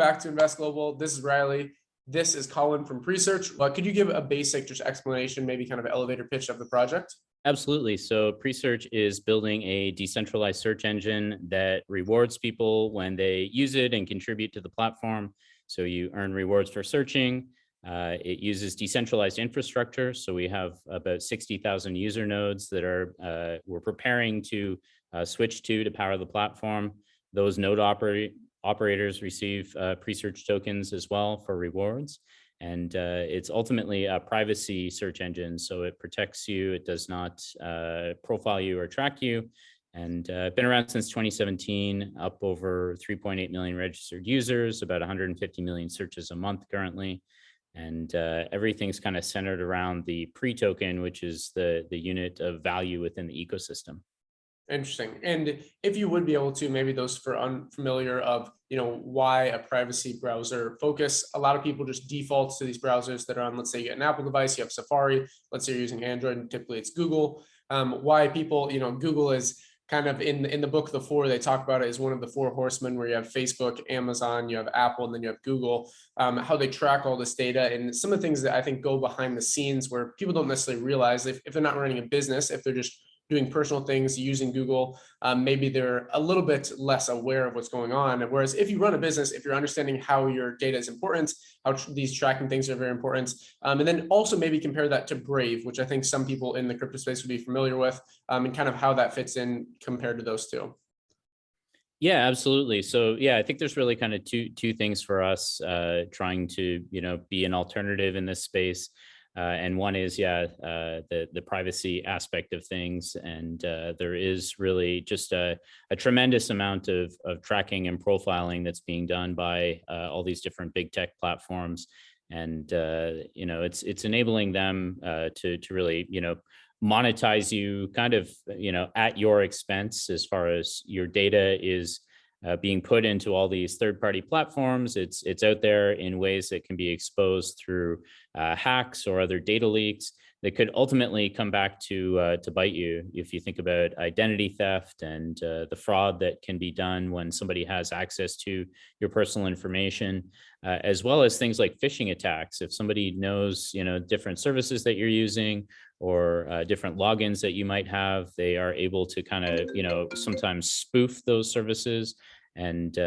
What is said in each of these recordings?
back to Invest Global. This is Riley. This is Colin from Presearch. Could you give a basic just explanation, maybe kind of elevator pitch of the project? Absolutely. So Presearch is building a decentralized search engine that rewards people when they use it and contribute to the platform. So you earn rewards for searching. It uses decentralized infrastructure. So we have about 60,000 user nodes that we're preparing to switch to power the platform. Those operators receive Presearch tokens as well for rewards. And it's ultimately a privacy search engine. So it protects you. It does not profile you or track you. And been around since 2017, up over 3.8 million registered users, about 150 million searches a month currently. And everything's kind of centered around the pre-token, which is the unit of value within the ecosystem. Interesting. And if you would be able to, maybe those for unfamiliar of, why a privacy browser focus, a lot of people just default to these browsers that are on, let's say you get an Apple device, you have Safari, let's say you're using Android, and typically it's Google. Why people, Google is kind of in the book, The Four, they talk about it as one of the four horsemen, where you have Facebook, Amazon, you have Apple, and then you have Google, how they track all this data. And some of the things that I think go behind the scenes where people don't necessarily realize if they're not running a business, if they're just doing personal things using Google, maybe they're a little bit less aware of what's going on. Whereas if you run a business, if you're understanding how your data is important, how these tracking things are very important, and then also maybe compare that to Brave, which I think some people in the crypto space would be familiar with, and kind of how that fits in compared to those two. Yeah, absolutely. So yeah, I think there's really kind of two things for us trying to be an alternative in this space. And one is, the privacy aspect of things. And there is really just a tremendous amount of tracking and profiling that's being done by all these different big tech platforms. And, it's enabling them to really, monetize you kind of, at your expense as far as your data is being put into all these third-party platforms. It's out there in ways that can be exposed through hacks or other data leaks that could ultimately come back to bite you. If you think about identity theft and the fraud that can be done when somebody has access to your personal information, as well as things like phishing attacks. If somebody knows, different services that you're using or different logins that you might have, they are able to kind of, sometimes spoof those services and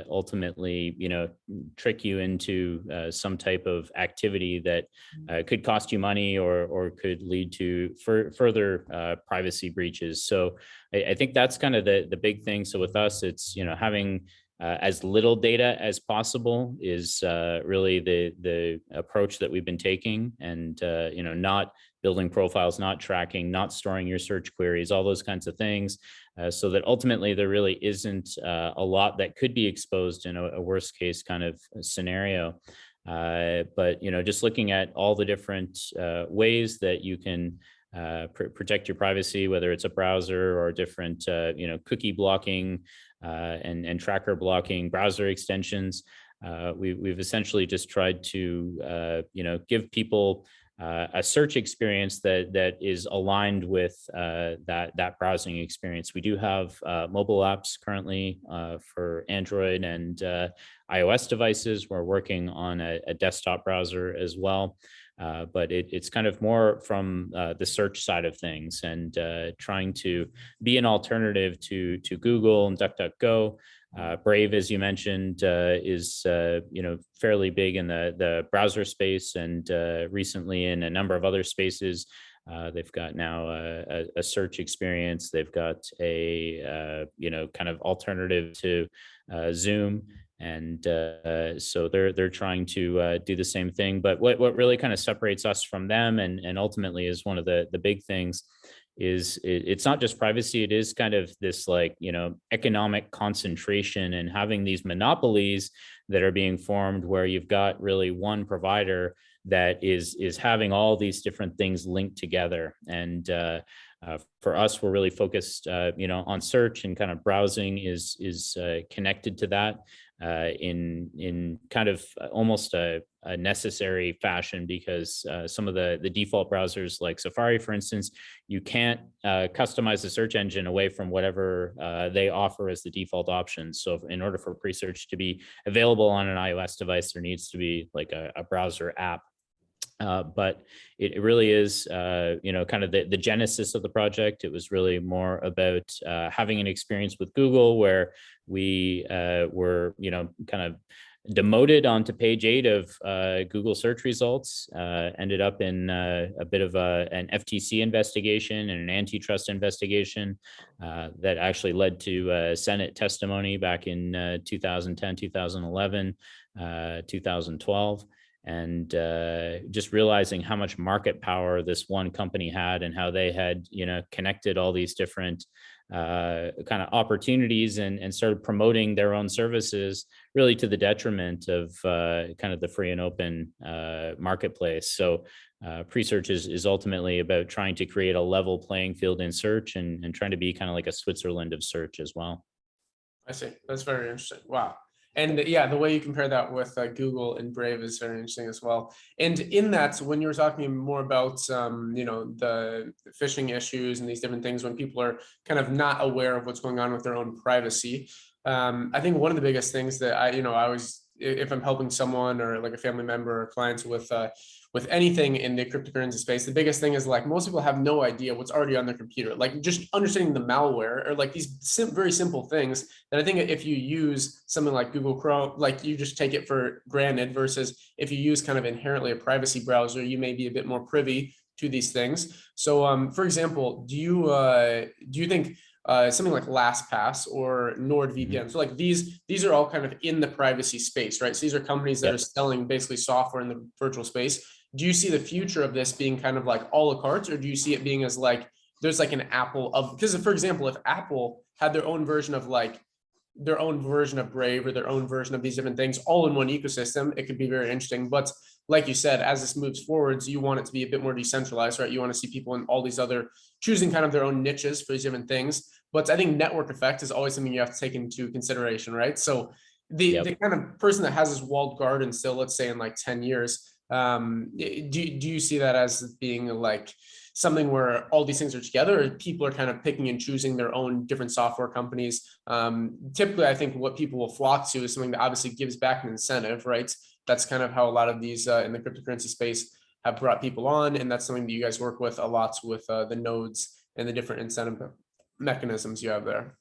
ultimately, trick you into some type of activity that could cost you money or could lead to further privacy breaches. So I think that's kind of the big thing. So with us, it's, having as little data as possible is really the approach that we've been taking, and not building profiles, not tracking, not storing your search queries, all those kinds of things, so that ultimately there really isn't a lot that could be exposed in a worst case kind of scenario. But just looking at all the different ways that you can protect your privacy, whether it's a browser or different cookie blocking and tracker blocking browser extensions. We've essentially just tried to give people a search experience that is aligned with that browsing experience. We do have mobile apps currently for Android and iOS devices. We're working on a desktop browser as well. But it's kind of more from the search side of things, and trying to be an alternative to Google and DuckDuckGo. Brave, as you mentioned, is fairly big in the browser space, and recently in a number of other spaces. They've got now a search experience. They've got a kind of alternative to Zoom. And so they're trying to do the same thing. But what really kind of separates us from them, and ultimately is one of the big things, is it's not just privacy. It is kind of this economic concentration and having these monopolies that are being formed, where you've got really one provider that is having all these different things linked together. And for us, we're really focused, on search, and kind of browsing is connected to that. in kind of almost a necessary fashion, because some of the default browsers like Safari, for instance, you can't customize the search engine away from whatever they offer as the default option. So in order for Presearch to be available on an iOS device, there needs to be like a browser app. But it really is, kind of the genesis of the project. It was really more about having an experience with Google where we were, kind of demoted onto page 8 of Google search results, ended up in a bit of an FTC investigation and an antitrust investigation that actually led to Senate testimony back in 2010, 2011, 2012. And just realizing how much market power this one company had, and how they had, connected all these different kind of opportunities, and started promoting their own services, really to the detriment of kind of the free and open marketplace. So Presearch is ultimately about trying to create a level playing field in search, and trying to be kind of like a Switzerland of search as well. I see. That's very interesting. Wow. And yeah, the way you compare that with Google and Brave is very interesting as well. And in that, when you were talking more about, the phishing issues and these different things, when people are kind of not aware of what's going on with their own privacy, I think one of the biggest things that I always, if I'm helping someone or like a family member or clients with anything in the cryptocurrency space, the biggest thing is like most people have no idea what's already on their computer. Like just understanding the malware or like these very simple things that I think if you use something like Google Chrome, like you just take it for granted, versus if you use kind of inherently a privacy browser, you may be a bit more privy to these things. So, for example, do you think something like LastPass or Mhm. NordVPN. So like these are all kind of in the privacy space, right? So these are companies that are Yep. selling basically software in the virtual space. Do you see the future of this being kind of like a la carte, or do you see it being as like there's like an Apple of, because for example, if Apple had their own version of Brave or their own version of these different things all in one ecosystem, it could be very interesting. But like you said, as this moves forwards, you want it to be a bit more decentralized, right? You want to see people in all these other choosing kind of their own niches for these different things. But I think network effect is always something you have to take into consideration, right? So the Yep. kind of person that has this walled garden still, let's say in like 10 years, do you see that as being like something where all these things are together, or people are kind of picking and choosing their own different software companies? Typically, I think what people will flock to is something that obviously gives back an incentive, right? That's kind of how a lot of these in the cryptocurrency space have brought people on, and that's something that you guys work with a lot with the nodes and the different incentive mechanisms you have there.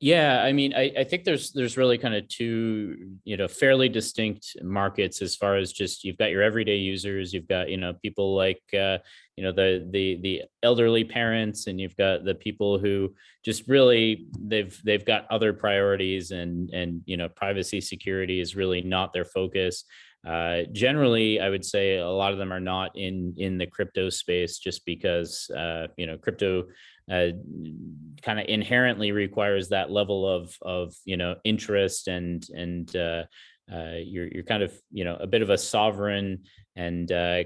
Yeah, I mean, I think there's really kind of two, fairly distinct markets, as far as just you've got your everyday users, you've got, people like the elderly parents, and you've got the people who just really they've got other priorities, and privacy security is really not their focus. Generally, I would say a lot of them are not in the crypto space, just because crypto uh, kind of inherently requires that level of interest, and you're kind of a bit of a sovereign, and a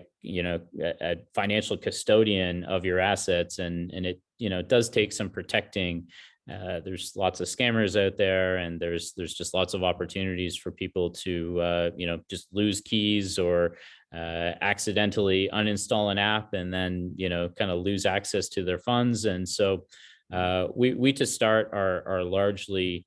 financial custodian of your assets, and it does take some protecting. There's lots of scammers out there, and there's just lots of opportunities for people to just lose keys, or accidentally uninstall an app, and then kind of lose access to their funds. And so we to start are largely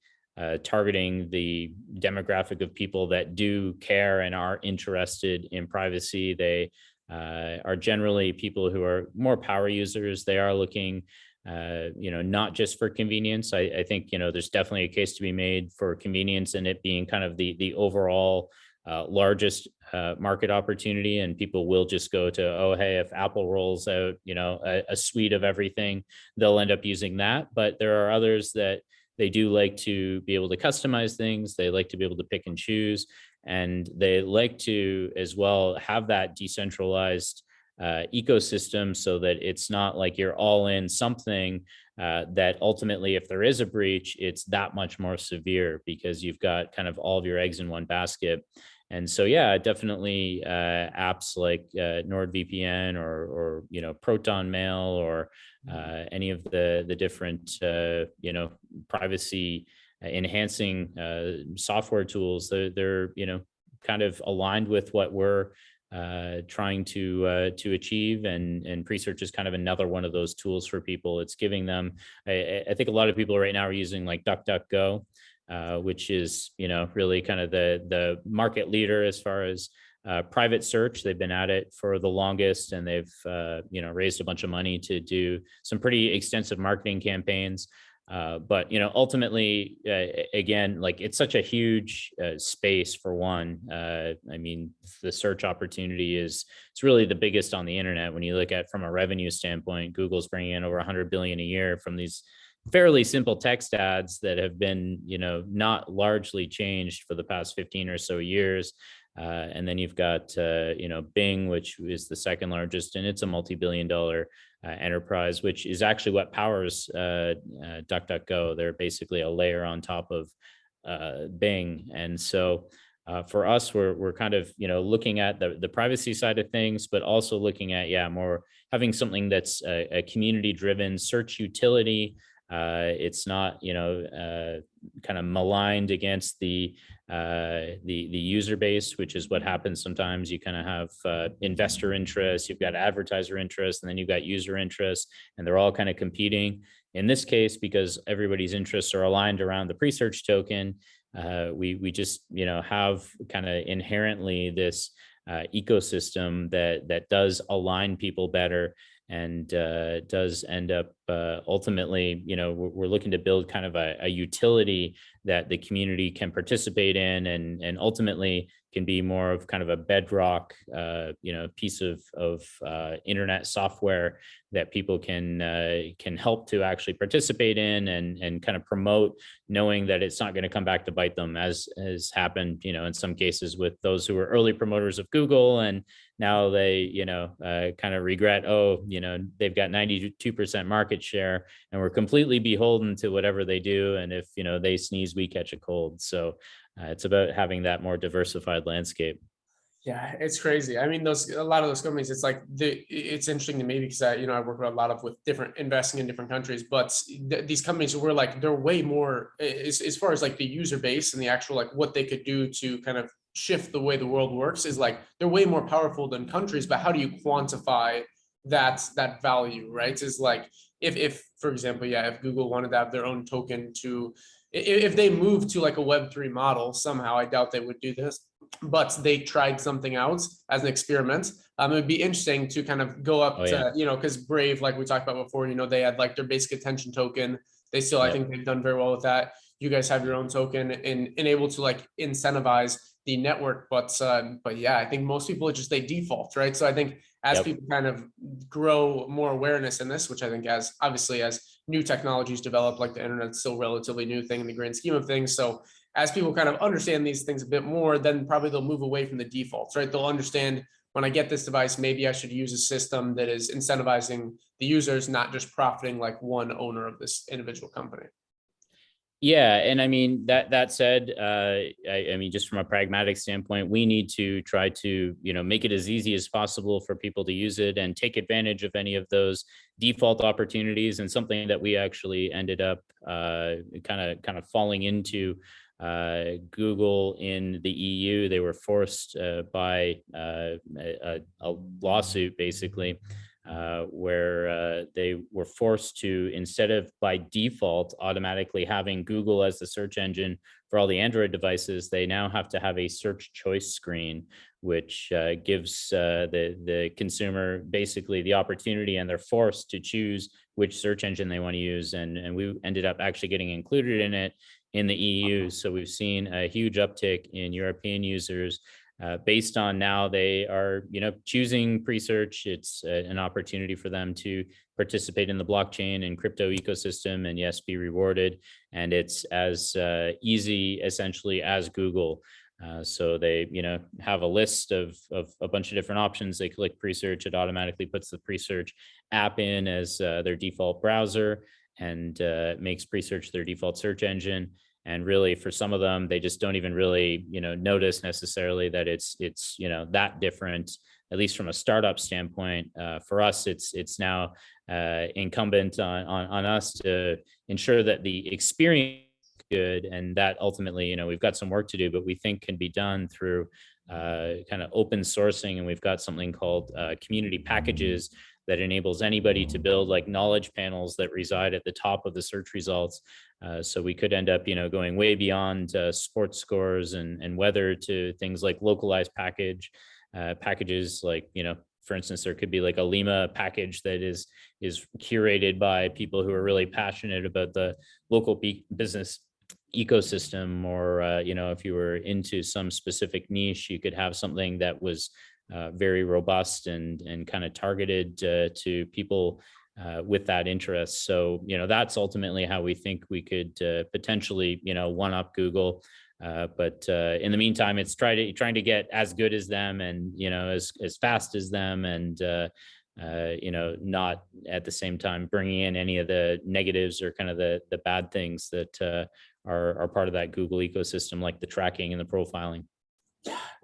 targeting the demographic of people that do care and are interested in privacy. They are generally people who are more power users. They are looking not just for convenience. I think, there's definitely a case to be made for convenience, and it being kind of the overall largest market opportunity. And people will just go to, oh, hey, if Apple rolls out, a suite of everything, they'll end up using that. But there are others that they do like to be able to customize things. They like to be able to pick and choose, and they like to as well have that decentralized ecosystem, so that it's not like you're all in something that ultimately, if there is a breach, it's that much more severe, because you've got kind of all of your eggs in one basket. And so, yeah, definitely apps like NordVPN, or Proton Mail, or any of the different privacy enhancing software tools. They're kind of aligned with what we're trying to achieve, and Presearch is kind of another one of those tools for people. It's giving them. I think a lot of people right now are using like DuckDuckGo, which is really kind of the market leader as far as private search. They've been at it for the longest, and they've raised a bunch of money to do some pretty extensive marketing campaigns. But ultimately, again, like it's such a huge space for one. I mean, the search opportunity it's really the biggest on the internet. When you look at from a revenue standpoint, Google's bringing in over 100 billion a year from these fairly simple text ads that have been not largely changed for the past 15 or so years. And then you've got Bing, which is the second largest, and it's a multi-billion-dollar enterprise, which is actually what powers DuckDuckGo. They're basically a layer on top of Bing. And so for us, we're kind of looking at the privacy side of things, but also looking at more having something that's a community-driven search utility. It's not kind of maligned against the user base, which is what happens sometimes. You kind of have investor interest, you've got advertiser interest, and then you've got user interest, and they're all kind of competing. In this case, because everybody's interests are aligned around the Presearch token, we just have kind of inherently this ecosystem that does align people better, and does end up ultimately, we're looking to build kind of a utility that the community can participate in, and ultimately can be more of kind of a bedrock, piece of internet software that people can help to actually participate in, and kind of promote, knowing that it's not going to come back to bite them, as has happened, in some cases with those who were early promoters of Google, and now they, kind of regret, they've got 92% market share, and we're completely beholden to whatever they do. And if, they sneeze, we catch a cold. So it's about having that more diversified landscape. Yeah, it's crazy. I mean, a lot of those companies, it's like it's interesting to me because I work with a lot with different investing in different countries, but these companies were like, they're way more as far as like the user base and the actual, like what they could do to kind of shift the way the world works, is like, they're way more powerful than countries. But how do you quantify that value, right? Is like, if for example, if Google wanted to have their own token to, if they moved to like a Web3 model somehow, I doubt they would do this, but they tried something out as an experiment. It would be interesting to kind of go up Oh yeah. to, because Brave, like we talked about before, they had like their basic attention token. They still, I Yep. think they've done very well with that. You guys have your own token, and able to like incentivize the network. But yeah, I think most people just, they default, right? So I think as Yep. people kind of grow more awareness in this, which I think as obviously as new technologies develop, like the internet's still a relatively new thing in the grand scheme of things. So as people kind of understand these things a bit more, then probably they'll move away from the defaults, right? They'll understand, when I get this device, maybe I should use a system that is incentivizing the users, not just profiting like one owner of this individual company. Yeah, and I mean that said, I mean, just from a pragmatic standpoint, we need to try to make it as easy as possible for people to use it and take advantage of any of those default opportunities. And something that we actually ended up kind of falling into, Google in the EU, they were forced by a lawsuit, basically, where they were forced to, instead of by default automatically having Google as the search engine for all the Android devices, they now have to have a search choice screen, which gives the consumer basically the opportunity, and they're forced to choose which search engine they want to use. And we ended up actually getting included in it in the EU. So we've seen a huge uptick in European users based on, now they are, choosing Presearch. It's an opportunity for them to participate in the blockchain and crypto ecosystem, and yes, be rewarded. And it's as easy essentially as Google. So they, have a list of a bunch of different options. They click Presearch, it automatically puts the Presearch app in as their default browser, and makes Presearch their default search engine. And really, for some of them, they just don't even really, notice necessarily that it's that different. At least from a startup standpoint, for us, it's now incumbent on us to ensure that the experience good. And that ultimately, we've got some work to do, but we think can be done through kind of open sourcing. And we've got something called community packages that enables anybody to build like knowledge panels that reside at the top of the search results. So we could end up, going way beyond sports scores and weather to things like localized packages, like, for instance, there could be like a Lima package that is curated by people who are really passionate about the local business ecosystem. Or if you were into some specific niche, you could have something that was very robust and kind of targeted to people with that interest. So that's ultimately how we think we could potentially one up Google. But in the meantime, it's trying to get as good as them, and as fast as them, and not at the same time bringing in any of the negatives or kind of the bad things that are part of that Google ecosystem, like the tracking and the profiling.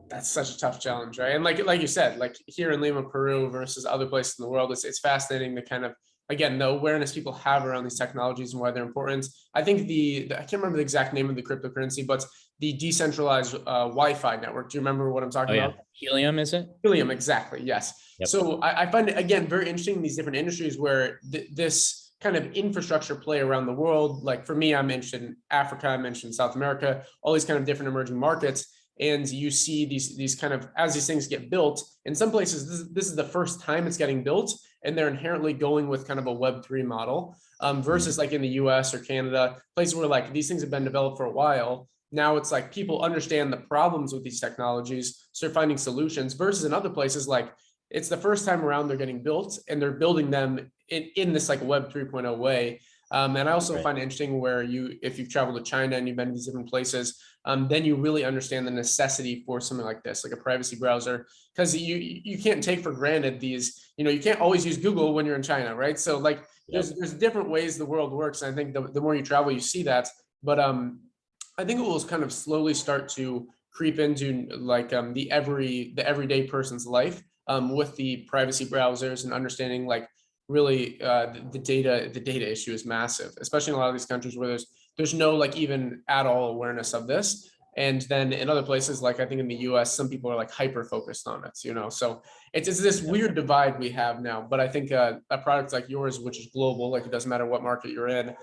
That's such a tough challenge, right? And like you said, like here in Lima, Peru versus other places in the world, it's fascinating to kind of, again, the awareness people have around these technologies and why they're important. I think I can't remember the exact name of the cryptocurrency, but the decentralized Wi-Fi network. Do you remember what I'm talking Oh yeah, about? Helium, is it? Helium, exactly. Yes. Yep. So I find it, again, very interesting in these different industries where this kind of infrastructure play around the world. Like for me, I'm interested in Africa, I'm interested in South America, all these kind of different emerging markets. And you see these kind of, as these things get built, in some places, this is the first time it's getting built, and they're inherently going with kind of a Web3 model versus like in the US or Canada, places where like these things have been developed for a while. Now it's like people understand the problems with these technologies, start finding solutions, versus in other places, like it's the first time around they're getting built and they're building them in this like Web 3.0 way. And I also find it interesting where if you've traveled to China and you've been to these different places, then you really understand the necessity for something like this, like a privacy browser, because you can't take for granted these, you can't always use Google when you're in China, right? So like there's different ways the world works. And I think the more you travel, you see that. But I think it will kind of slowly start to creep into like the everyday person's life with the privacy browsers and understanding like really the data issue is massive, especially in a lot of these countries where there's no like even at all awareness of this. And then in other places, like I think in the US, some people are like hyper focused on it, so it's this weird divide we have now. But I think a product like yours, which is global, like it doesn't matter what market you're in,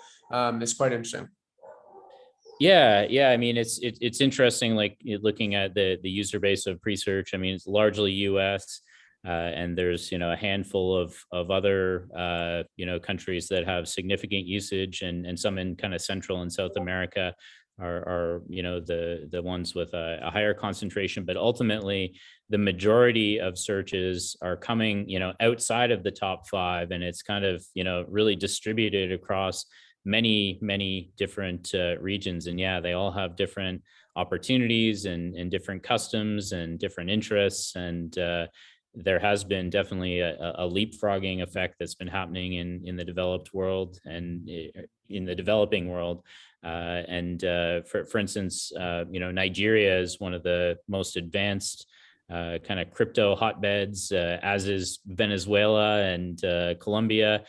is quite interesting. Yeah. I mean, it's interesting, like looking at the user base of Presearch. I mean, it's largely US, and there's a handful of other countries that have significant usage, and some in kind of Central and South America are the ones with a higher concentration. But ultimately, the majority of searches are coming outside of the top five, and it's kind of really distributed across many different regions. And yeah, they all have different opportunities and different customs and different interests. And there has been definitely a leapfrogging effect that's been happening in the developed world and in the developing world. For instance, Nigeria is one of the most advanced kind of crypto hotbeds, as is Venezuela and Colombia,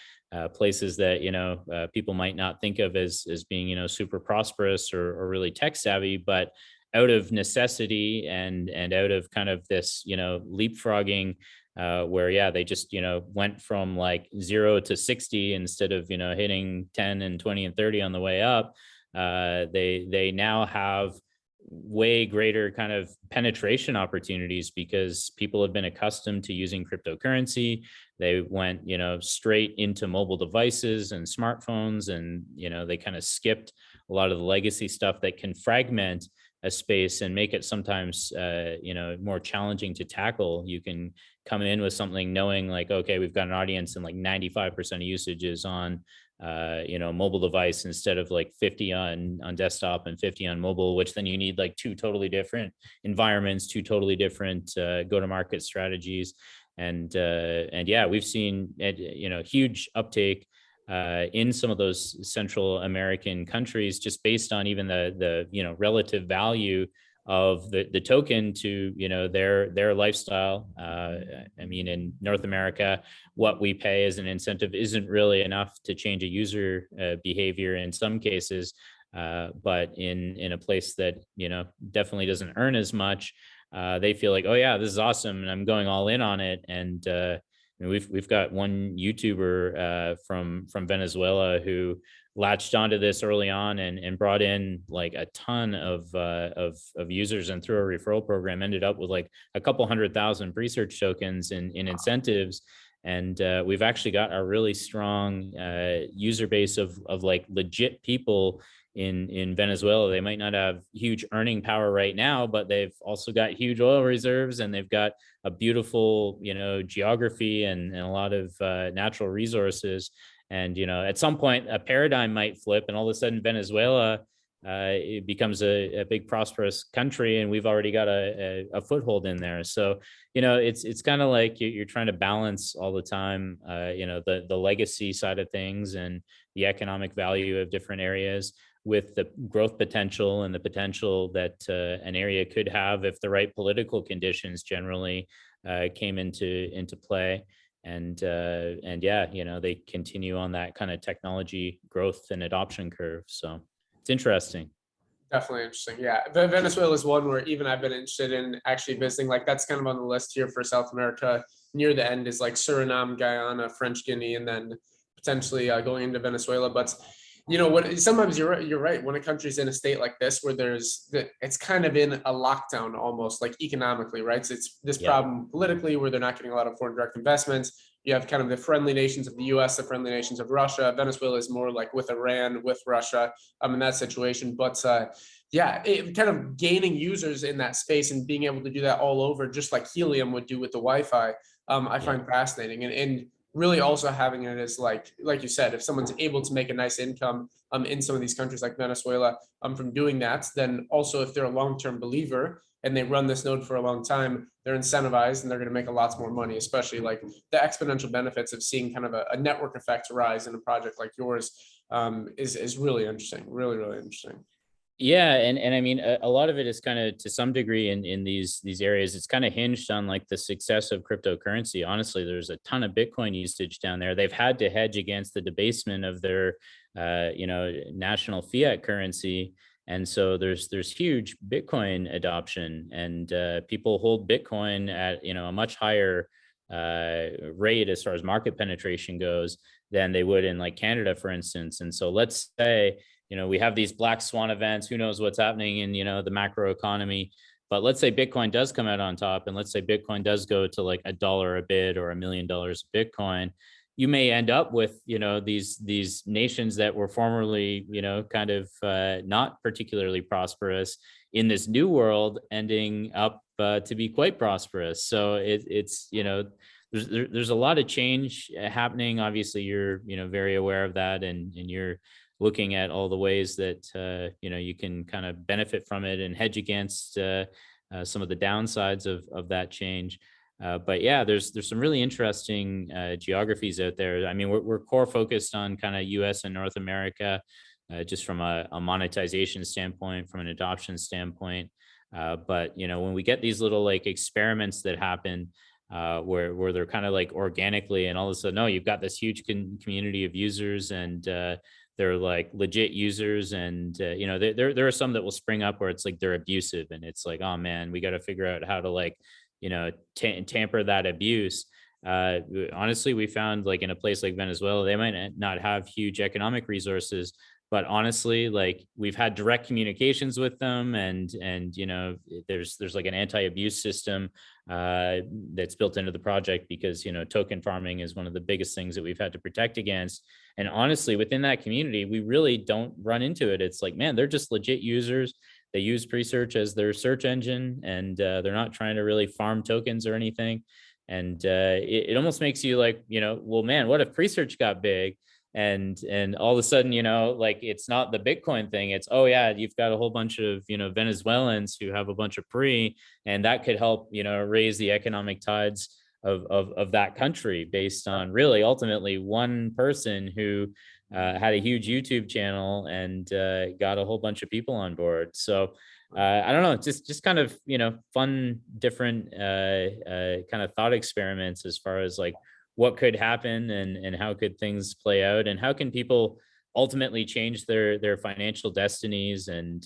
places that people might not think of as being super prosperous or really tech savvy, but out of necessity and out of kind of this leapfrogging, where they just went from like 0 to 60 instead of hitting 10 and 20 and 30 on the way up. They now have way greater kind of penetration opportunities because people have been accustomed to using cryptocurrency. They went straight into mobile devices and smartphones, and they kind of skipped a lot of the legacy stuff that can fragment a space and make it sometimes more challenging to tackle. You can come in with something knowing like, okay, we've got an audience and like 95% of usage is on mobile device instead of like 50 on desktop and 50 on mobile, which then you need like two totally different environments, two totally different go-to-market strategies. And yeah, we've seen huge uptake in some of those Central American countries, just based on even the relative value of the token to their lifestyle. I mean, in North America, what we pay as an incentive isn't really enough to change a user behavior in some cases. But in a place that, definitely doesn't earn as much, they feel like, oh yeah, this is awesome, and I'm going all in on it. And we've got one YouTuber from Venezuela who latched onto this early on and brought in like a ton of users, and through a referral program ended up with like a couple 100,000 Presearch tokens in incentives. And we've actually got a really strong user base of like legit people in Venezuela. They might not have huge earning power right now, but they've also got huge oil reserves, and they've got a beautiful, geography and a lot of natural resources. And at some point, a paradigm might flip, and all of a sudden, Venezuela it becomes a big prosperous country, and we've already got a foothold in there. So it's kind of like you're trying to balance all the time, the legacy side of things and the economic value of different areas with the growth potential and the potential that an area could have if the right political conditions generally came into play. And yeah, they continue on that kind of technology growth and adoption curve. So it's interesting. Definitely interesting. Yeah. Venezuela is one where even I've been interested in actually visiting. Like that's kind of on the list here for South America. Near the end is like Suriname, Guyana, French Guiana, and then potentially going into Venezuela. But what? Sometimes you're right. You're right. When a country's in a state like this, where it's kind of in a lockdown almost, like economically, right? So it's this Yeah. problem politically, where they're not getting a lot of foreign direct investments. You have kind of the friendly nations of the U.S., the friendly nations of Russia. Venezuela is more like with Iran, with Russia, in that situation. But yeah, it kind of gaining users in that space and being able to do that all over, just like Helium would do with the Wi-Fi. I Yeah. find fascinating, and really also having it as like you said, if someone's able to make a nice income in some of these countries like Venezuela from doing that, then also if they're a long-term believer and they run this node for a long time, they're incentivized and they're going to make a lot more money, especially like the exponential benefits of seeing kind of a network effect rise in a project like yours is really interesting, really, really interesting. Yeah, and I mean, a lot of it is kind of to some degree in these areas. It's kind of hinged on like the success of cryptocurrency. Honestly, there's a ton of Bitcoin usage down there. They've had to hedge against the debasement of their national fiat currency, and so there's huge Bitcoin adoption, and people hold Bitcoin at a much higher rate as far as market penetration goes than they would in like Canada, for instance. And so let's say we have these black swan events. Who knows what's happening in, the macro economy. But let's say Bitcoin does come out on top, and let's say Bitcoin does go to like $1 a bit or $1 million a Bitcoin. You may end up with, these nations that were formerly, kind of not particularly prosperous in this new world, ending up to be quite prosperous. So it's, there's a lot of change happening. Obviously, you're, very aware of that, and you're looking at all the ways that you can kind of benefit from it and hedge against some of the downsides of that change. But yeah, there's some really interesting geographies out there. I mean, we're core focused on kind of U.S. and North America, just from a monetization standpoint, from an adoption standpoint. But when we get these little like experiments that happen, where they're kind of like organically, and all of a sudden, oh, you've got this huge community of users, and they're like legit users. And there are some that will spring up where it's like they're abusive, and it's like, oh man, we got to figure out how to like tamper that abuse. Honestly, we found like in a place like Venezuela, they might not have huge economic resources, but honestly, like we've had direct communications with them, and there's like an anti-abuse system that's built into the project, because token farming is one of the biggest things that we've had to protect against. And honestly, within that community, we really don't run into it. It's like, man, they're just legit users. They use Presearch as their search engine, and they're not trying to really farm tokens or anything. And it almost makes you like, well, man, what if Presearch got big? And all of a sudden, like it's not the Bitcoin thing. It's, oh yeah, you've got a whole bunch of, Venezuelans who have a bunch of pre, and that could help, raise the economic tides of that country, based on really ultimately one person who had a huge YouTube channel and got a whole bunch of people on board. So I don't know, just kind of fun, different kind of thought experiments as far as like what could happen, and how could things play out, and how can people ultimately change their financial destinies, and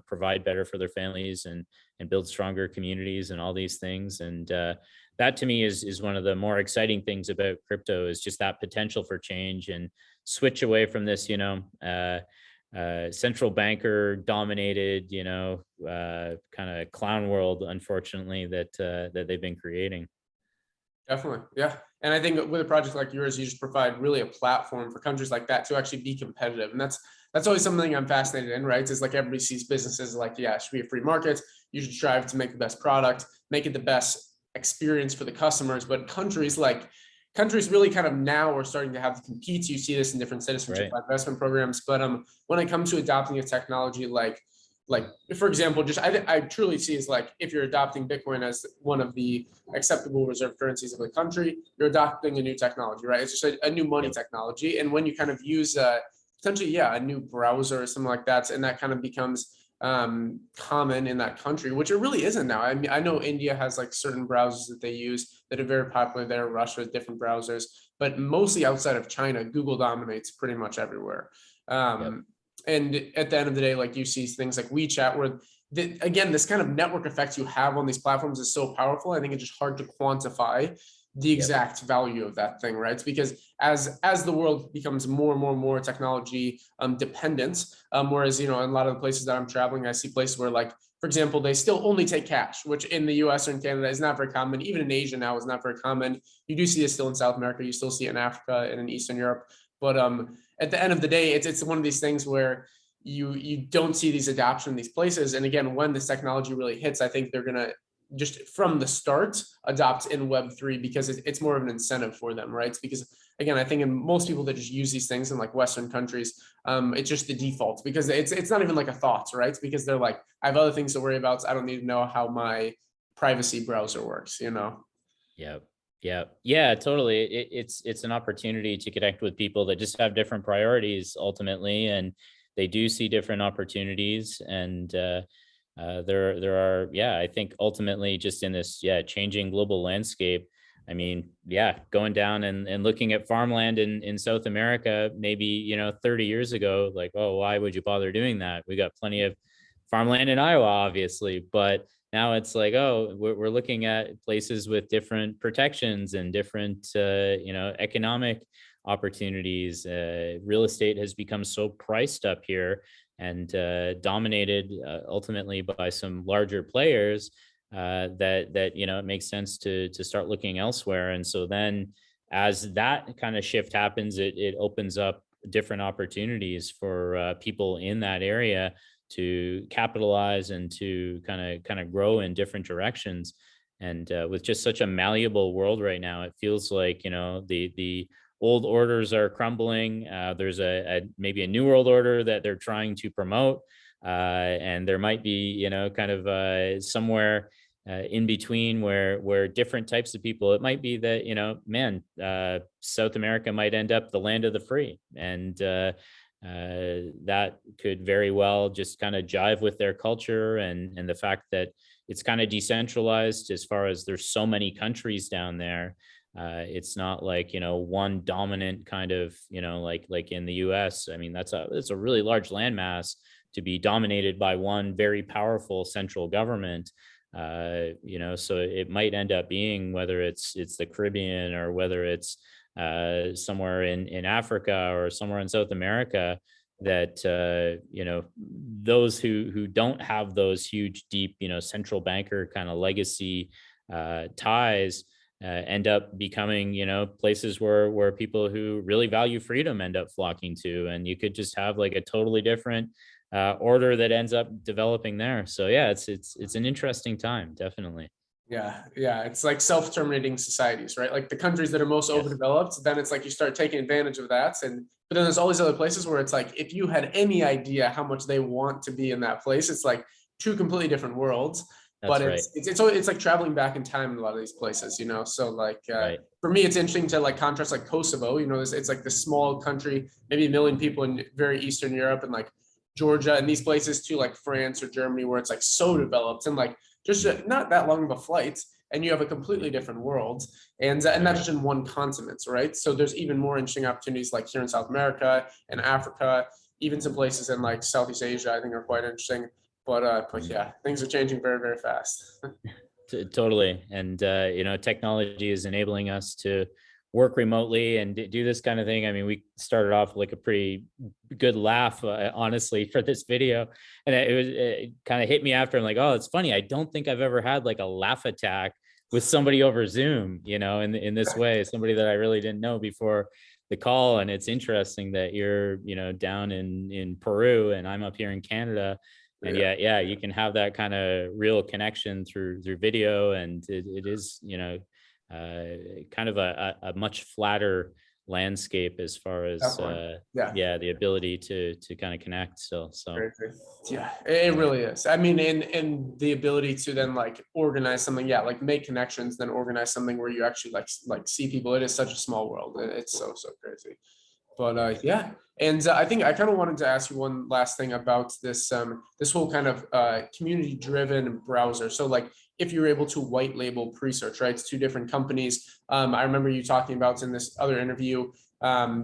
provide better for their families, and build stronger communities and all these things. And that to me is one of the more exciting things about crypto, is just that potential for change, and switch away from this central banker dominated kind of clown world, unfortunately, that they've been creating. Definitely. Yeah. And I think with a project like yours, you just provide really a platform for countries like that to actually be competitive. And that's always something I'm fascinated in, right? It's like everybody sees businesses like, yeah, it should be a free market. You should strive to make the best product, make it the best experience for the customers. But countries really kind of now are starting to have to compete. You see this in different citizenship investment programs. But when it comes to adopting a technology like for example, just I truly see is like, if you're adopting Bitcoin as one of the acceptable reserve currencies of the country, you're adopting a new technology, right? It's just a new money technology. And when you kind of use potentially, a new browser or something like that, and that kind of becomes common in that country, which it really isn't now. I mean, I know India has like certain browsers that they use that are very popular there. Russia has different browsers, but mostly outside of China, Google dominates pretty much everywhere. And at the end of the day, like, you see things like WeChat, where again, this kind of network effect you have on these platforms is so powerful. I think it's just hard to quantify the exact value of that thing, right? It's because as the world becomes more and more and more technology dependent, whereas, in a lot of the places that I'm traveling, I see places where, like, for example, they still only take cash, which in the US or in Canada is not very common. Even in Asia now is not very common. You do see it still in South America. You still see it in Africa and in Eastern Europe. But at the end of the day, it's one of these things where you don't see these adoption in these places. And again, when this technology really hits, I think they're gonna just from the start adopt in Web3, because it's more of an incentive for them, right? It's because, again, I think in most people that just use these things in like Western countries, it's just the default, because it's not even like a thought, right? It's because they're like, I have other things to worry about, so I don't need to know how my privacy browser works, Yeah. Yeah, totally. It's an opportunity to connect with people that just have different priorities ultimately, and they do see different opportunities. And there are, I think ultimately, just in this changing global landscape. I mean, going down and looking at farmland in South America, maybe 30 years ago, like, oh, why would you bother doing that? We got plenty of farmland in Iowa, obviously, but now it's like, oh, we're looking at places with different protections and different, economic opportunities. Real estate has become so priced up here, and dominated ultimately by some larger players, that it makes sense to start looking elsewhere. And so then, as that kind of shift happens, it opens up different opportunities for people in that area to capitalize and to kind of grow in different directions. And with just such a malleable world right now, it feels like the old orders are crumbling. There's maybe a new world order that they're trying to promote, and there might be kind of somewhere in between where different types of people. It might be that South America might end up the land of the free, and that could very well just kind of jive with their culture, and the fact that it's kind of decentralized, as far as there's so many countries down there. It's not like one dominant kind of like in the US. I mean, it's a really large landmass to be dominated by one very powerful central government. So it might end up being, whether it's the Caribbean, or whether it's somewhere in Africa, or somewhere in South America, that those who don't have those huge, deep, central banker kind of legacy ties, end up becoming places where people who really value freedom end up flocking to. And you could just have like a totally different order that ends up developing there. So it's an interesting time, definitely. Yeah, it's like self-terminating societies, right? Like the countries that are most overdeveloped, then it's like you start taking advantage of that. But then there's all these other places where it's like, if you had any idea how much they want to be in that place, it's like two completely different worlds. That's But right. it's like traveling back in time in a lot of these places, So like Right. for me, it's interesting to like contrast like Kosovo. It's like this small country, maybe 1 million people in very Eastern Europe, and like Georgia and these places, to like France or Germany, where it's like so developed, and like just not that long of a flight. and you have a completely different world. And that's just in one continent, right? So there's even more interesting opportunities like here in South America and Africa, even some places in like Southeast Asia, I think are quite interesting. But yeah, things are changing very, very fast. Totally. And, technology is enabling us to work remotely and do this kind of thing. I mean, we started off like a pretty good laugh, honestly, for this video. And it kind of hit me after. I'm like, oh, it's funny. I don't think I've ever had like a laugh attack with somebody over Zoom, in this way, somebody that I really didn't know before the call. And it's interesting that you're, down in Peru and I'm up here in Canada. And Yeah. yeah, you can have that kind of real connection through video, and it is, kind of a much flatter landscape as far as Definitely. Yeah. yeah, the ability to kind of connect still. So Crazy. Yeah, it really is. I mean, and the ability to then like organize something, yeah, like make connections, then organize something where you actually like see people. It is such a small world. It's so crazy. But yeah, and I think I kind of wanted to ask you one last thing about this whole kind of community driven browser. So like if you're able to white label Presearch, right? It's two different companies. I remember you talking about in this other interview,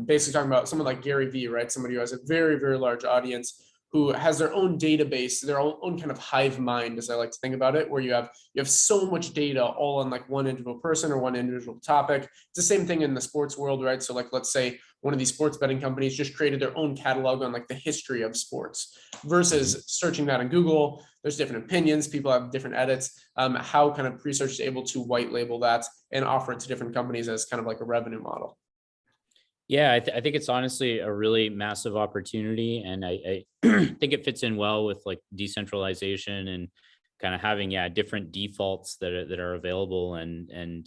basically talking about someone like Gary Vee, right? Somebody who has a very, very large audience, who has their own database, their own kind of hive mind, as I like to think about it, where you have so much data all on like one individual person or one individual topic. It's the same thing in the sports world, right? So like, let's say one of these sports betting companies just created their own catalog on like the history of sports versus searching that on Google. There's different opinions. People have different edits. How kind of Presearch is able to white label that and offer it to different companies as kind of like a revenue model. yeah, I think it's honestly a really massive opportunity, and I think it fits in well with like decentralization and kind of having different defaults that are available, and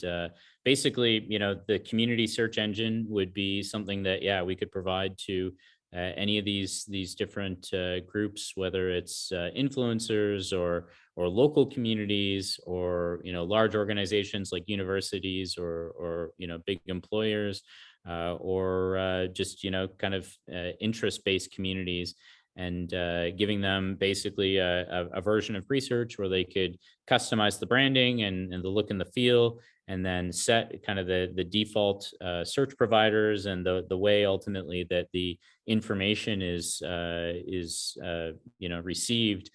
basically, the community search engine would be something that we could provide to any of these different groups, whether it's influencers or local communities, or large organizations like universities, or big employers, or just kind of interest-based communities, and giving them basically a version of Presearch where they could customize the branding and the look and the feel, and then set kind of the default search providers and the way ultimately that the information is received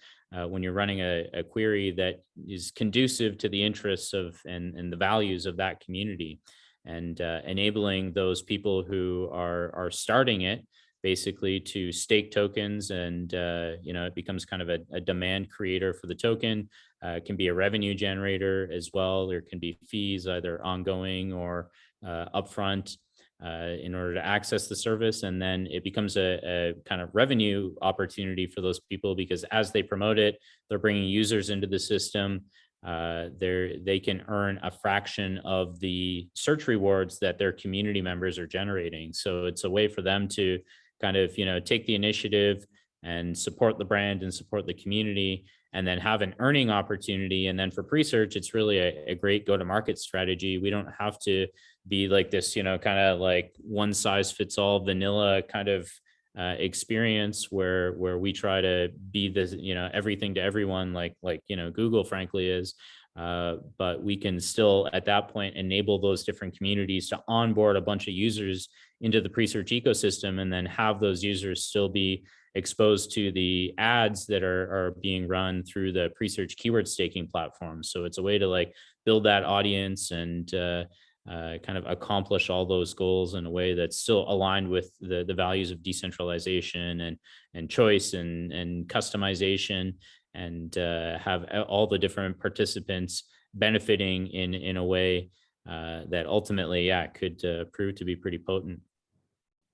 when you're running a query that is conducive to the interests of and the values of that community, and enabling those people who are starting it basically to stake tokens, and it becomes kind of a demand creator for the token. It can be a revenue generator as well. There can be fees, either ongoing or upfront, in order to access the service, and then it becomes a kind of revenue opportunity for those people, because as they promote it, they're bringing users into the system. They can earn a fraction of the search rewards that their community members are generating. So it's a way for them to kind of take the initiative and support the brand and support the community, and then have an earning opportunity. And then for Presearch, it's really a great go-to-market strategy. We don't have to be like this, kind of like one size fits all vanilla kind of experience where we try to be this, everything to everyone, like Google frankly is. But we can still at that point enable those different communities to onboard a bunch of users into the Presearch ecosystem, and then have those users still be exposed to the ads that are being run through the Presearch keyword staking platform. So it's a way to like build that audience and kind of accomplish all those goals in a way that's still aligned with the values of decentralization and choice and customization, and have all the different participants benefiting in a way that ultimately, could prove to be pretty potent.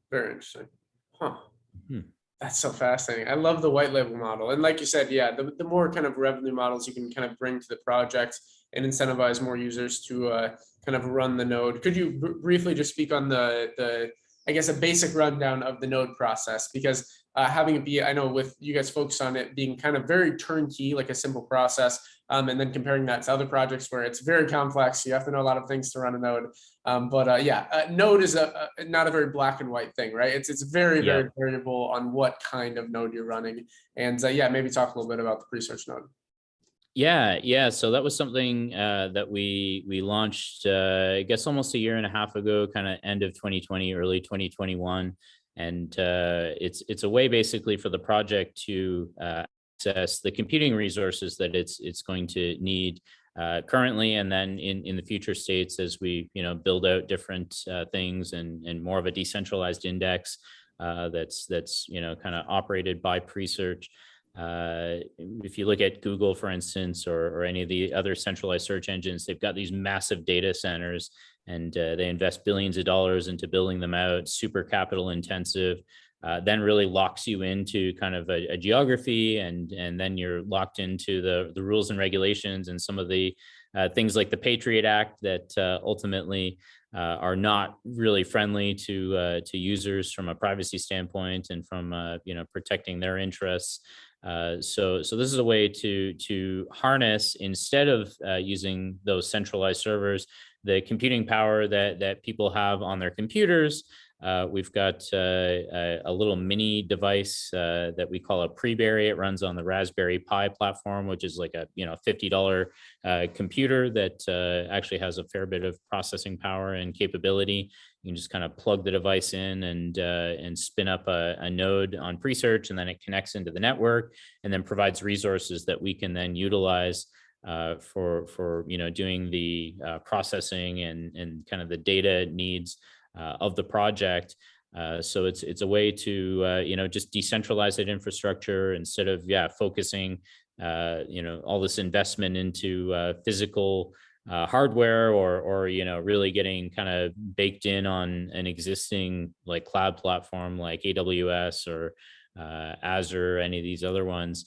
Very interesting. Huh. Mhm. That's so fascinating. I love the white label model. And like you said, yeah, the more kind of revenue models you can kind of bring to the project and incentivize more users to kind of run the node. Could you briefly just speak on the I guess a basic rundown of the node process? Because having it be, I know with you guys focus on it being kind of very turnkey, like a simple process, and then comparing that to other projects where it's very complex. You have to know a lot of things to run a node. Node is not a very black and white thing, right? It's very, Yeah. very variable on what kind of node you're running. And maybe talk a little bit about the Presearch node. Yeah. So that was something that we launched, I guess, almost a year and a half ago, kind of end of 2020, early 2021, and it's a way basically for the project to access the computing resources that it's going to need currently, and then in the future states as we build out different things and more of a decentralized index that's kind of operated by Presearch. If you look at Google, for instance, or any of the other centralized search engines, they've got these massive data centers, and they invest billions of dollars into building them out, super capital intensive. Then really locks you into kind of a geography, and then you're locked into the rules and regulations and some of the things like the Patriot Act that ultimately are not really friendly to users from a privacy standpoint and from protecting their interests. So this is a way to harness, instead of using those centralized servers, the computing power that people have on their computers. We've got a little mini device that we call a Preberry. It runs on the Raspberry Pi platform, which is like a $50 computer that actually has a fair bit of processing power and capability. You can just kind of plug the device in and spin up a node on Presearch, and then it connects into the network and then provides resources that we can then utilize for doing the processing and kind of the data needs of the project. So it's a way to just decentralize that infrastructure instead of focusing all this investment into physical hardware, or really getting kind of baked in on an existing like cloud platform like AWS or Azure, any of these other ones.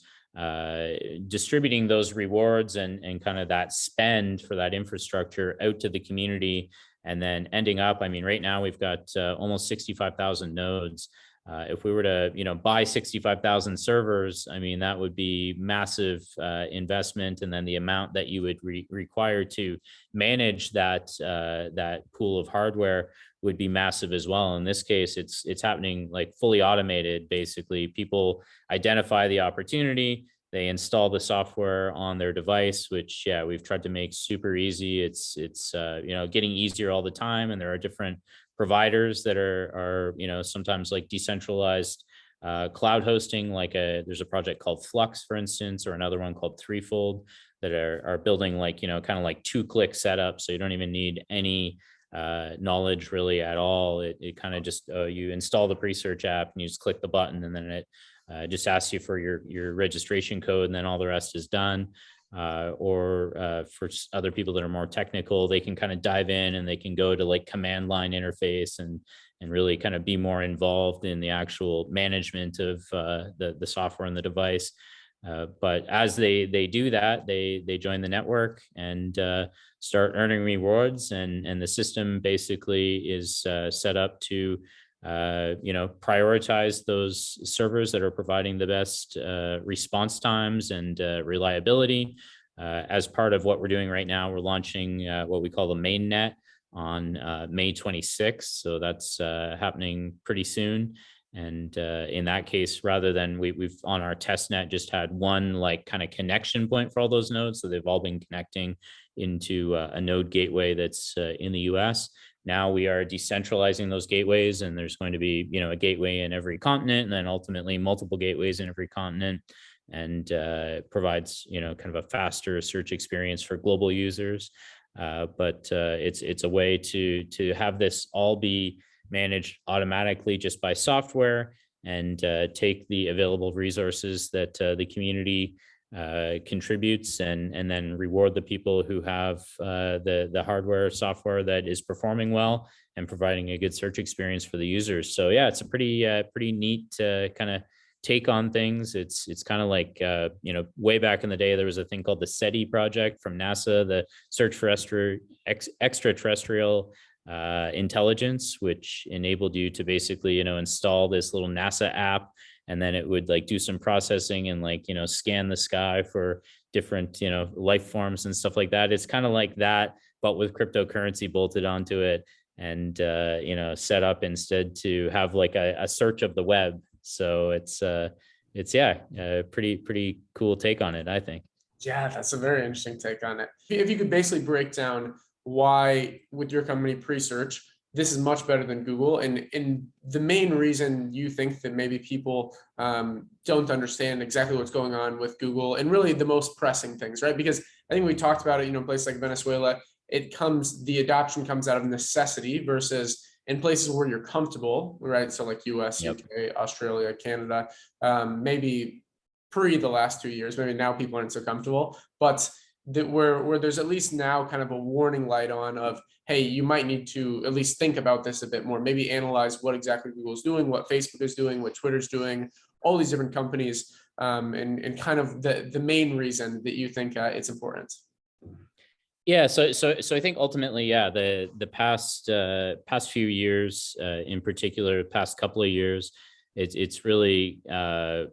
Distributing those rewards and kind of that spend for that infrastructure out to the community, and then ending up, I mean, right now we've got almost 65,000 nodes. If we were to buy 65,000 servers, I mean, that would be massive investment, and then the amount that you would require to manage that pool of hardware would be massive as well. In this case, it's happening like fully automated. Basically, people identify the opportunity, they install the software on their device, which we've tried to make super easy. It's getting easier all the time, and there are different providers that are sometimes like decentralized cloud hosting. Like there's a project called Flux, for instance, or another one called Threefold, that are building like kind of like 2-click setup, so you don't even need any knowledge really at all. It kind of just you install the Presearch app and you just click the button, and then it just asks you for your registration code, and then all the rest is done. Or for other people that are more technical, they can kind of dive in and they can go to like command line interface and really kind of be more involved in the actual management of the software and the device. But as they do that, they join the network and start earning rewards, and the system basically is set up to prioritize those servers that are providing the best response times and reliability. As part of what we're doing right now, we're launching what we call the main net on May 26th. So that's happening pretty soon. And in that case, rather than we've on our test net just had one like kind of connection point for all those nodes. So they've all been connecting into a node gateway that's in the US. Now we are decentralizing those gateways, and there's going to be, a gateway in every continent, and then ultimately multiple gateways in every continent, and provides, kind of a faster search experience for global users. But it's a way to have this all be managed automatically just by software, and take the available resources that the community contributes, and then reward the people who have the hardware software that is performing well and providing a good search experience for the users. So it's a pretty neat kind of take on things. It's kind of like way back in the day there was a thing called the SETI project from NASA, the Search for Extraterrestrial Intelligence, which enabled you to basically install this little NASA app, and then it would like do some processing and like scan the sky for different life forms and stuff like that. It's kind of like that, but with cryptocurrency bolted onto it, and set up instead to have like a search of the web. So it's a pretty cool take on it, I think. Yeah, that's a very interesting take on it. If you could basically break down why, with your company Presearch, this is much better than Google, and the main reason you think that maybe people don't understand exactly what's going on with Google, and really the most pressing things, right? Because I think we talked about it, places like Venezuela, the adoption comes out of necessity versus in places where you're comfortable, right? So like US, Yep. UK, Australia, Canada, maybe pre the last 2 years. Maybe now people aren't so comfortable, but where there's at least now kind of a warning light on of, hey, you might need to at least think about this a bit more. Maybe analyze what exactly Google's doing, what Facebook is doing, what Twitter's doing, all these different companies, and kind of the main reason that you think it's important. Yeah, so I think ultimately, yeah, the past few years, in particular, past couple of years, it's really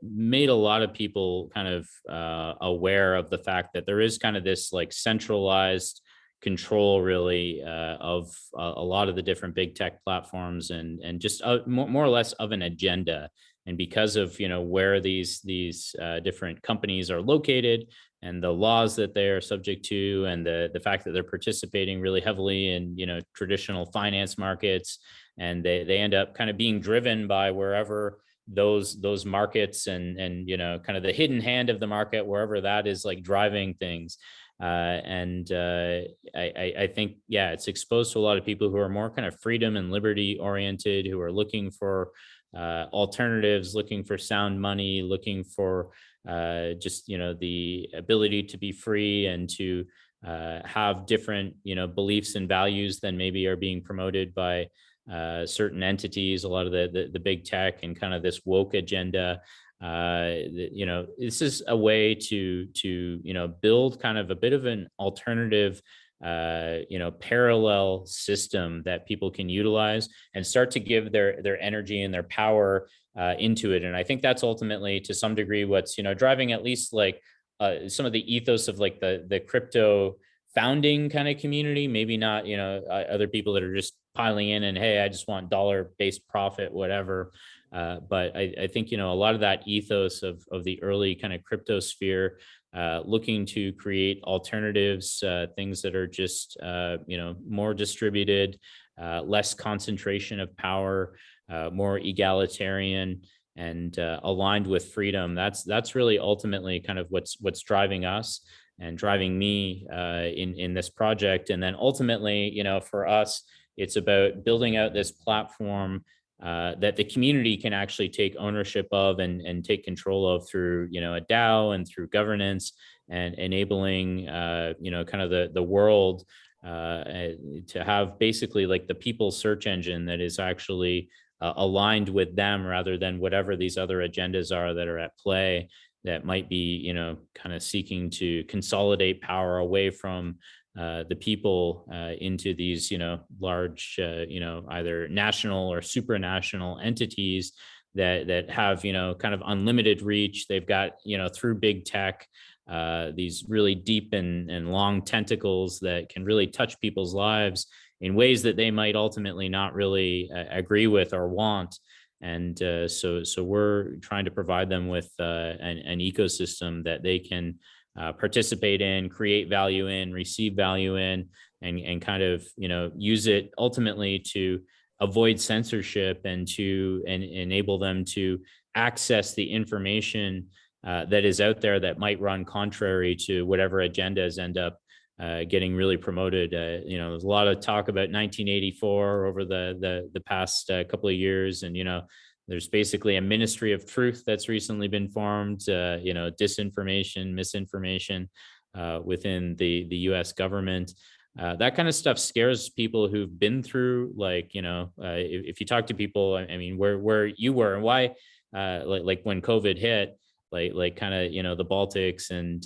made a lot of people kind of aware of the fact that there is kind of this like centralized control, really, of a lot of the different big tech platforms, and just more or less of an agenda. And because of where these different companies are located, and the laws that they are subject to, and the fact that they're participating really heavily in traditional finance markets, and they end up kind of being driven by wherever those markets, and kind of the hidden hand of the market, wherever that is like driving things. And I think, yeah, it's exposed to a lot of people who are more kind of freedom and liberty oriented, who are looking for alternatives, looking for sound money, looking for just the ability to be free, and to have different beliefs and values than maybe are being promoted by certain entities, a lot of the big tech, and kind of this woke agenda. This is a way to build kind of a bit of an alternative parallel system that people can utilize, and start to give their energy and their power into it. And I think that's ultimately, to some degree, what's driving at least like some of the ethos of like the crypto founding kind of community. Maybe not other people that are just piling in and, hey, I just want dollar based profit, whatever. But I think a lot of that ethos of the early kind of crypto sphere, looking to create alternatives, things that are just more distributed, less concentration of power, more egalitarian, and aligned with freedom. That's really ultimately kind of what's driving us and driving me in this project. And then ultimately, for us, it's about building out this platform that the community can actually take ownership of, and take control of through a DAO, and through governance, and enabling kind of the world to have basically like the people's search engine that is actually aligned with them, rather than whatever these other agendas are that are at play, that might be kind of seeking to consolidate power away from the people into these large either national or supranational entities that have kind of unlimited reach. They've got through big tech these really deep and long tentacles that can really touch people's lives in ways that they might ultimately not really agree with or want. And so we're trying to provide them with an ecosystem that they can participate in, create value in, receive value in, and kind of use it ultimately to avoid censorship, and to enable them to access the information that is out there that might run contrary to whatever agendas end up getting really promoted. There's a lot of talk about 1984 over the past couple of years, and there's basically a ministry of truth that's recently been formed. Disinformation, misinformation within the U.S. government. That kind of stuff scares people who've been through, like, if you talk to people, I mean, where you were and why, like when COVID hit, like kind of the Baltics, and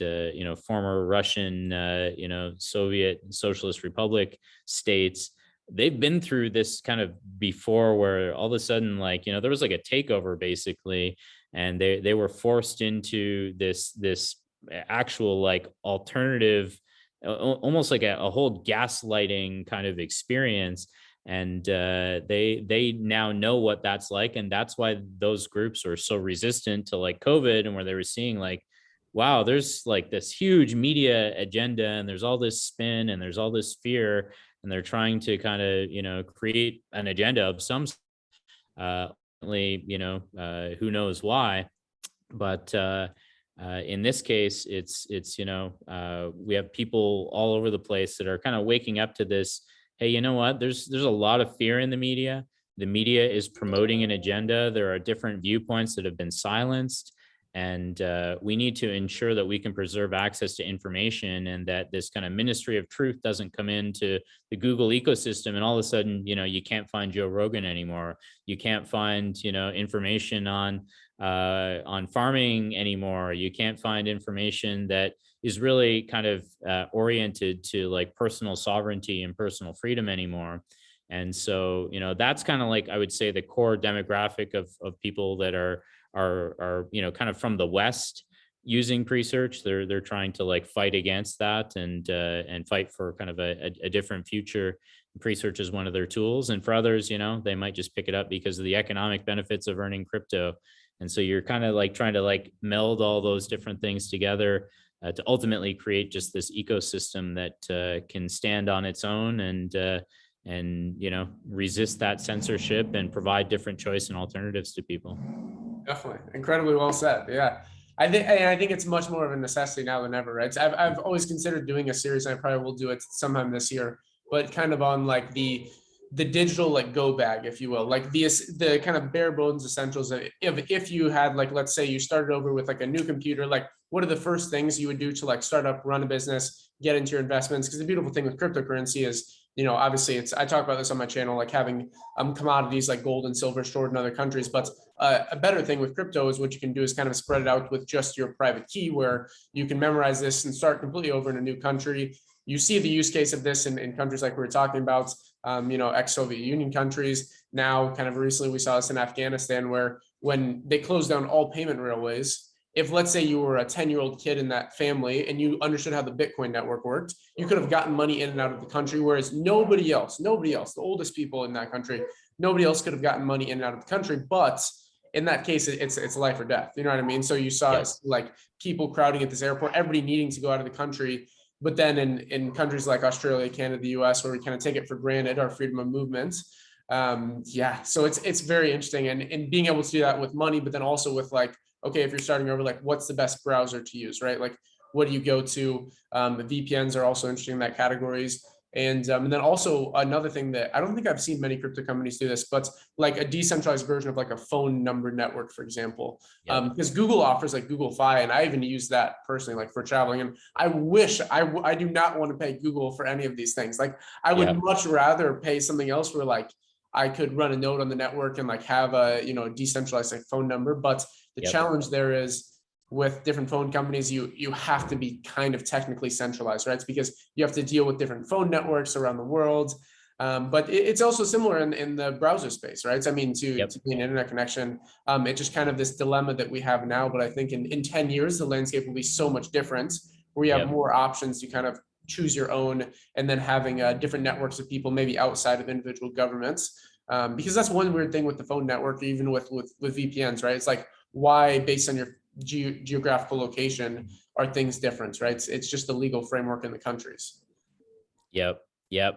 former Russian Soviet Socialist Republic states, they've been through this kind of before, where all of a sudden, like there was like a takeover basically, and they were forced into this actual like alternative, almost like a whole gaslighting kind of experience. And they now know what that's like, and that's why those groups are so resistant to like COVID, and where they were seeing like wow, there's like this huge media agenda and there's all this spin and there's all this fear, and they're trying to kind of, create an agenda of some ultimately, who knows why. But in this case, it's we have people all over the place that are kind of waking up to this. Hey, you know what? There's a lot of fear in the media. The media is promoting an agenda. There are different viewpoints that have been silenced, and we need to ensure that we can preserve access to information, and that this kind of ministry of truth doesn't come into the Google ecosystem, and all of a sudden, you can't find Joe Rogan anymore. You can't find, information on farming anymore. You can't find information that is really kind of oriented to like personal sovereignty and personal freedom anymore. And so, that's kind of like, I would say, the core demographic of people that are kind of from the West using Presearch. They're trying to like fight against that and fight for kind of a different future. Presearch is one of their tools, and for others, they might just pick it up because of the economic benefits of earning crypto. And so you're kind of like trying to like meld all those different things together to ultimately create just this ecosystem that can stand on its own and resist that censorship and provide different choice and alternatives to people. Definitely, incredibly well said. Yeah, I think it's much more of a necessity now than ever, right? So I've always considered doing a series, and I probably will do it sometime this year, but kind of on like the digital like go bag, if you will, like the kind of bare bones essentials of if you had, like, let's say you started over with like a new computer, like what are the first things you would do to like start up, run a business, get into your investments? Because the beautiful thing with cryptocurrency is, obviously I talk about this on my channel, like having commodities like gold and silver stored in other countries, but a better thing with crypto is what you can do is kind of spread it out with just your private key, where you can memorize this and start completely over in a new country. You see the use case of this in countries like we were talking about, ex-Soviet Union countries. Now, kind of recently, we saw this in Afghanistan, where when they closed down all payment railways, if let's say you were a 10-year-old kid in that family and you understood how the Bitcoin network worked, you could have gotten money in and out of the country, whereas nobody else, the oldest people in that country, nobody else could have gotten money in and out of the country. But in that case, it's life or death. You know what I mean? So you saw like people crowding at this airport, everybody needing to go out of the country. But then in countries like Australia, Canada, the US, where we kind of take it for granted, our freedom of movement. So it's very interesting. And being able to do that with money, but then also with like, okay, if you're starting over, like what's the best browser to use, right? Like what do you go to? The VPNs are also interesting in that categories. And then also another thing that I don't think I've seen many crypto companies do this, but like a decentralized version of like a phone number network, for example, because Google offers like Google Fi, and I even use that personally, like for traveling. And I wish I do not want to pay Google for any of these things. Like I would much rather pay something else where like I could run a node on the network and like have a decentralized like phone number. But the challenge there is, with different phone companies, you have to be kind of technically centralized, right? It's because you have to deal with different phone networks around the world. But it's also similar in the browser space, right? So, I mean, to be an internet connection, it's just kind of this dilemma that we have now. But I think in 10 years, the landscape will be so much different, where you have more options to kind of choose your own, and then having different networks of people maybe outside of individual governments. Because that's one weird thing with the phone network, even with VPNs, right? It's like, why, based on your geographical location, are things different, right? It's just the legal framework in the countries. Yep.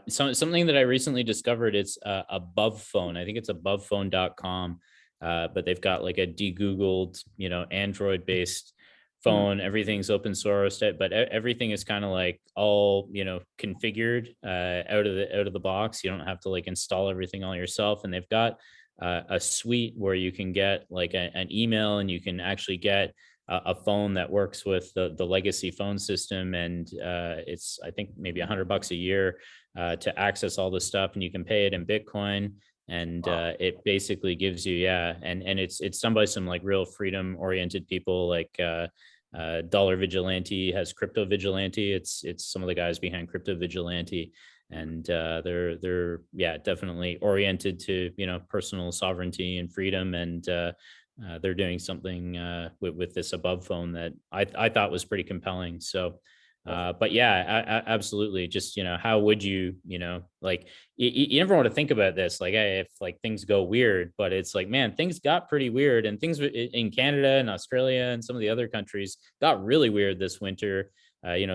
Something that I recently discovered, it's above phone. I think it's abovephone.com. But they've got like a de-Googled, Android based phone. Everything's open source, but everything is kind of like all, configured out of the box. You don't have to like install everything all yourself. And they've got a suite where you can get like an email, and you can actually get a phone that works with the legacy phone system. And it's, I think, maybe $100 a year to access all this stuff, and you can pay it in Bitcoin. And it basically gives you, and it's done by some like real freedom oriented people, like Dollar Vigilante has Crypto Vigilante. It's some of the guys behind Crypto Vigilante, and they're definitely oriented to personal sovereignty and freedom. And they're doing something with this above phone that I thought was pretty compelling. So But yeah, absolutely. Just, how would you, like, you never want to think about this, like, hey, if like things go weird, but it's like, man, things got pretty weird, and things in Canada and Australia and some of the other countries got really weird this winter.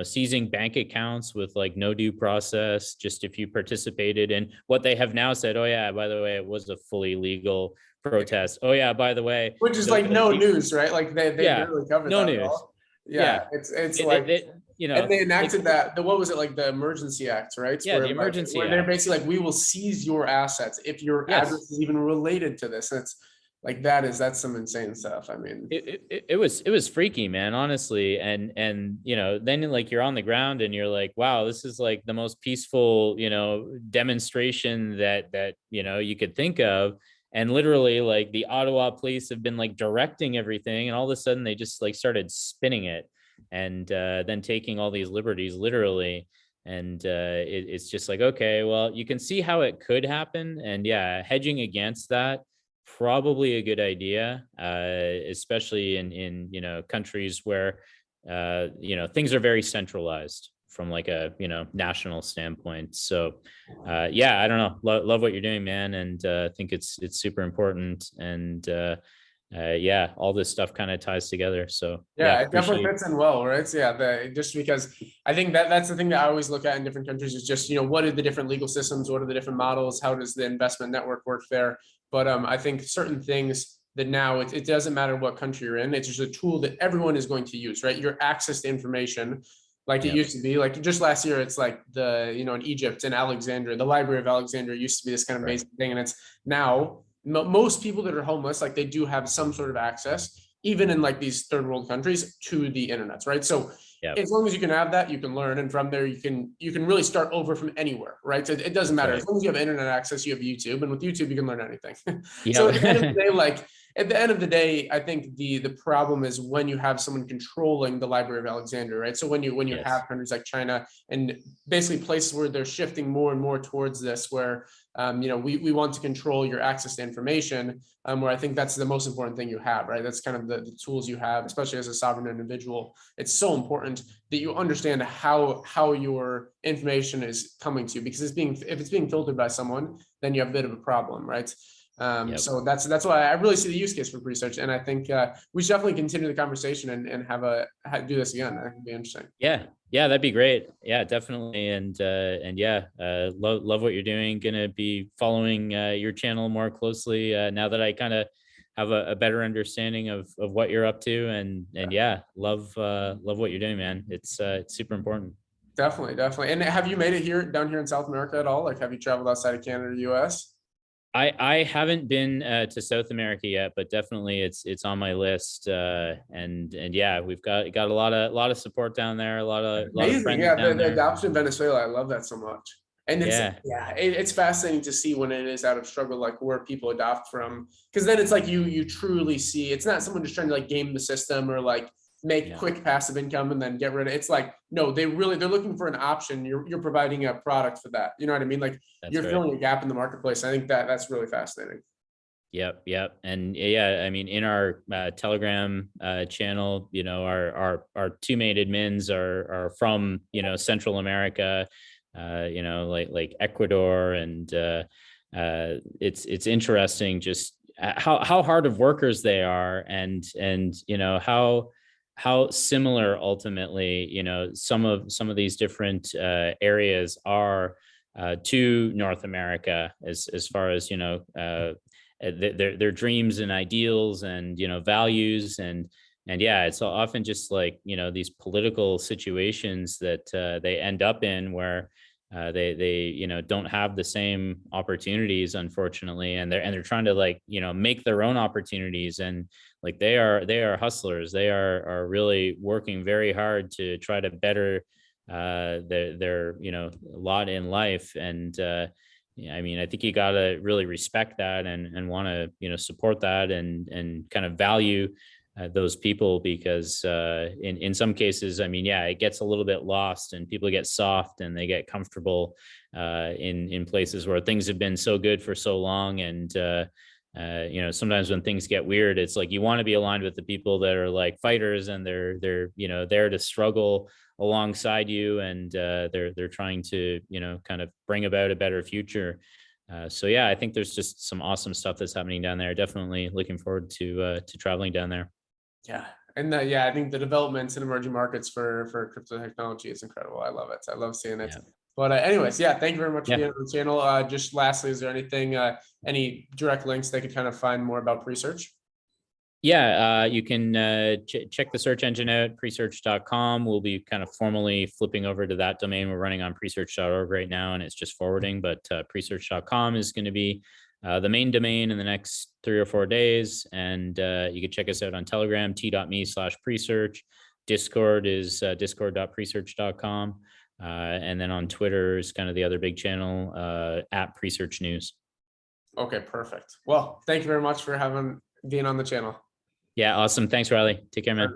Seizing bank accounts with like no due process, just if you participated in what they have now said, oh yeah, by the way, it was a fully legal protest. Oh yeah, by the way, Which is those like no people, news, right? Like they yeah, barely covered no that at news. all. Yeah, Yeah, it's it, like, it, it, you and know, they like, enacted that, the, what was it, like the Emergency Act, right? yeah, Where the like, Emergency where they're Act. basically like, we will seize your assets if your Yes, address is even related to this. And it's like, that's some insane stuff. I mean, it was freaky, man, honestly. And then like you're on the ground and you're like, wow, this is like the most peaceful, demonstration that you could think of. And literally, like, the Ottawa police have been like directing everything, and all of a sudden they just like started spinning it, and then taking all these liberties literally. And it's just like, okay, well, you can see how it could happen, and yeah, hedging against that, probably a good idea, especially in countries where things are very centralized from like a national standpoint. So yeah, I don't know, love what you're doing, man, and I think it's super important. And yeah, all this stuff kind of ties together. So yeah, yeah, it definitely appreciate. fits in well, right? So yeah, just because I think that's the thing that I always look at in different countries is just, what are the different legal systems? What are the different models? How does the investment network work there? But I think certain things that now it doesn't matter what country you're in, it's just a tool that everyone is going to use, right? Your access to information, like it Yep. used to be, like just last year, it's like in Egypt and Alexandria, the Library of Alexandria used to be this kind of Right. amazing thing. And it's now most people that are homeless, like they do have some sort of access, even in like these third world countries, to the internet, right? So Yep. as long as you can have that, you can learn, and from there you can really start over from anywhere, right? So it doesn't That's matter as right. long as you have internet access, you have YouTube, and with YouTube you can learn anything. So at the end of the Yep. day, like at the end of the day, I think the problem is when you have someone controlling the Library of Alexandria, right? So when you Yes. have countries like China and basically places where they're shifting more and more towards this, where we want to control your access to information, where I think that's the most important thing you have, right? That's kind of the tools you have, especially as a sovereign individual. It's so important that you understand how your information is coming to you, because if it's being filtered by someone, then you have a bit of a problem, right? Yep. So that's why I really see the use case for Presearch, and I think we should definitely continue the conversation and do this again. I think it'd be interesting. Yeah. Yeah, that'd be great. Yeah, definitely. And yeah, love what you're doing. Gonna be following your channel more closely now that I kind of have a better understanding of what you're up to. And yeah, love what you're doing, man. It's super important. Definitely, definitely. And have you made it here down here in South America at all? Like, have you traveled outside of Canada or US? I haven't been to South America yet, but definitely it's on my list. And yeah, we've got a lot of support down there, a lot of Amazing. friends Yeah, down the there. adoption in Venezuela, I love that so much. And it's Yeah. yeah, it's fascinating to see when it is out of struggle, like where people adopt from. Because then it's like you truly see it's not someone just trying to like game the system or like make Yeah, quick passive income and then get rid of it. It's like, no, they're looking for an option. You're providing a product for that. You know what I mean? Like that's you're right. filling a gap in the marketplace. I think that's really fascinating. Yep, yep. And yeah, I mean, in our Telegram channel, our two main admins are from Central America, like Ecuador, and it's interesting just how hard of workers they are, and how similar ultimately some of these different areas are to North America as far as their dreams and ideals and values. And yeah, it's often just like these political situations that they end up in where they don't have the same opportunities, unfortunately, and they're trying to like make their own opportunities. And like they are hustlers. They are really working very hard to try to better their lot in life. And yeah, I mean, I think you gotta really respect that and want to, support that and kind of value those people, because in some cases, I mean, yeah, it gets a little bit lost and people get soft and they get comfortable in places where things have been so good for so long. And Sometimes when things get weird, it's like you want to be aligned with the people that are like fighters, and they're there to struggle alongside you, and they're trying to kind of bring about a better future. So yeah, I think there's just some awesome stuff that's happening down there. Definitely looking forward to traveling down there. Yeah. And yeah, I think the developments in emerging markets for crypto technology is incredible. I love it. I love seeing it. Yeah. But anyways, yeah, thank you very much for Yeah. being on the channel. Just lastly, is there anything, any direct links they could kind of find more about Presearch? Yeah, you can check the search engine out, presearch.com. We'll be kind of formally flipping over to that domain. We're running on presearch.org right now, and it's just forwarding, but presearch.com is going to be the main domain in the next 3 or 4 days. And you can check us out on Telegram, t.me/presearch. Discord is discord.presearch.com. And then on Twitter is kind of the other big channel, at Presearch News. Okay, perfect. Well, thank you very much for being on the channel. Yeah, awesome. Thanks, Riley. Take care, man.